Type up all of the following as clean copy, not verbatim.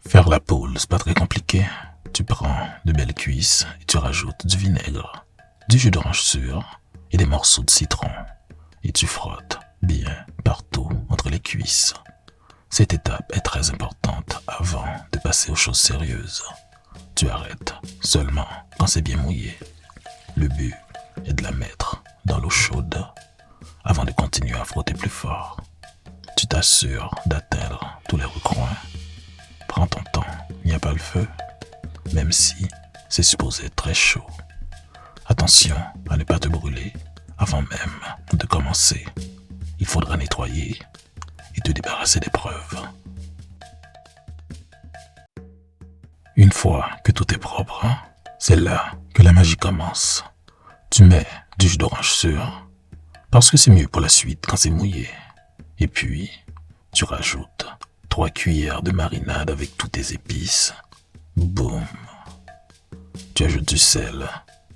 Faire la poule, c'est pas très compliqué. Tu prends de belles cuisses et tu rajoutes du vinaigre, du jus d'orange sûr et des morceaux de citron. Et tu frottes bien partout entre les cuisses. Cette étape est très importante avant de passer aux choses sérieuses. Tu arrêtes seulement quand c'est bien mouillé. Le but est de la mettre dans l'eau chaude avant de continuer à frotter plus fort. Tu t'assures d'atteindre tous les recoins. Prends ton temps, il n'y a pas le feu, même si c'est supposé être très chaud. Attention à ne pas te brûler avant même de commencer. Il faudra nettoyer et te débarrasser des preuves. Une fois que tout est propre, c'est là que la magie commence. Tu mets du jus d'orange sûr, parce que c'est mieux pour la suite quand c'est mouillé. Et puis, tu rajoutes 3 cuillères de marinade avec toutes tes épices. Boum. Tu ajoutes du sel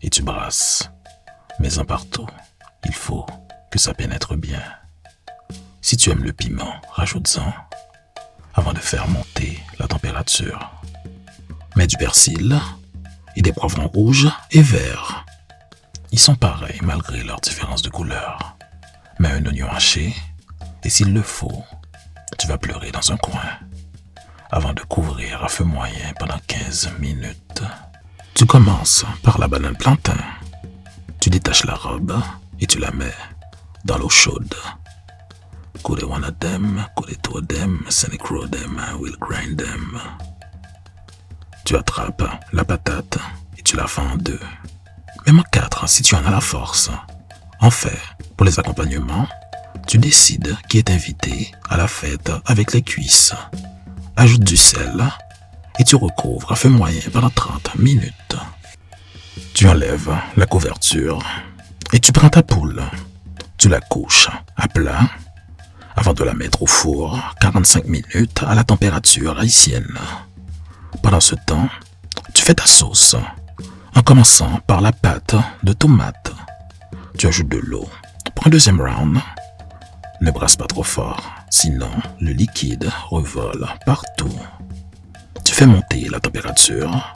et tu brasses. Mets-en partout. Il faut que ça pénètre bien. Si tu aimes le piment, rajoute-en avant de faire monter la température. Mets du persil et des poivrons rouges et verts. Ils sont pareils malgré leur différence de couleur. Mets un oignon haché et s'il le faut, tu vas pleurer dans un coin avant de couvrir à feu moyen pendant 15 minutes. Tu commences par la banane plantain. Tu détaches la robe et tu la mets dans l'eau chaude. Could one of them, could two of them, send it crow them, I will grind them. Tu attrapes la patate et tu la fends en 2. Même en 4 si tu en as la force. En fait, pour les accompagnements, tu décides qui est invité à la fête avec les cuisses. Ajoute du sel et tu recouvres à feu moyen pendant 30 minutes. Tu enlèves la couverture et tu prends ta poule. Tu la couches à plat avant de la mettre au four 45 minutes à la température haïtienne. Pendant ce temps, tu fais ta sauce en commençant par la pâte de tomate. Tu ajoutes de l'eau pour un deuxième round. Ne brasse pas trop fort, sinon le liquide revole partout. Tu fais monter la température.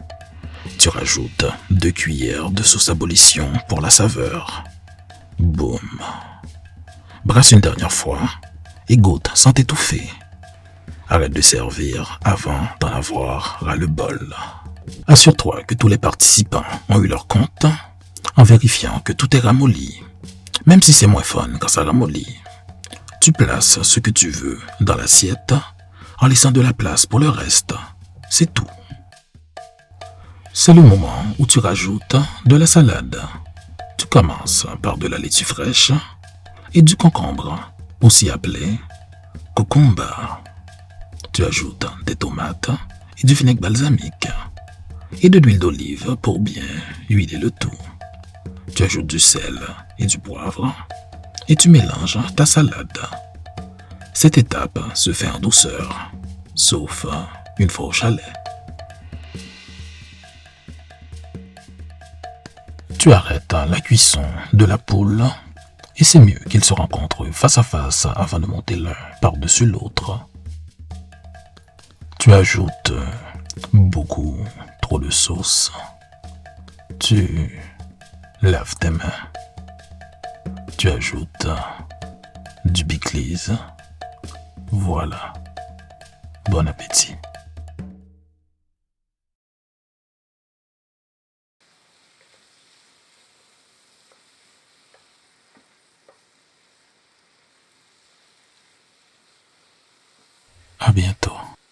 Tu rajoutes 2 cuillères de sauce à ébullition pour la saveur. Boum. Brasse une dernière fois et goûte sans t'étouffer. Arrête de servir avant d'en avoir ras le bol. Assure-toi que tous les participants ont eu leur compte en vérifiant que tout est ramolli. Même si c'est moins fun quand ça ramollit. Tu places ce que tu veux dans l'assiette en laissant de la place pour le reste. C'est tout. C'est le moment où tu rajoutes de la salade. Tu commences par de la laitue fraîche et du concombre, aussi appelé cucumber. Tu ajoutes des tomates et du vinaigre balsamique et de l'huile d'olive pour bien huiler le tout. Tu ajoutes du sel et du poivre et tu mélanges ta salade. Cette étape se fait en douceur, sauf une fois au chalet. Tu arrêtes la cuisson de la poule et c'est mieux qu'ils se rencontrent face à face avant de monter l'un par-dessus l'autre. Tu ajoutes beaucoup trop de sauce. Tu laves tes mains. Tu ajoutes du Biclease. Voilà. Bon appétit. À bientôt.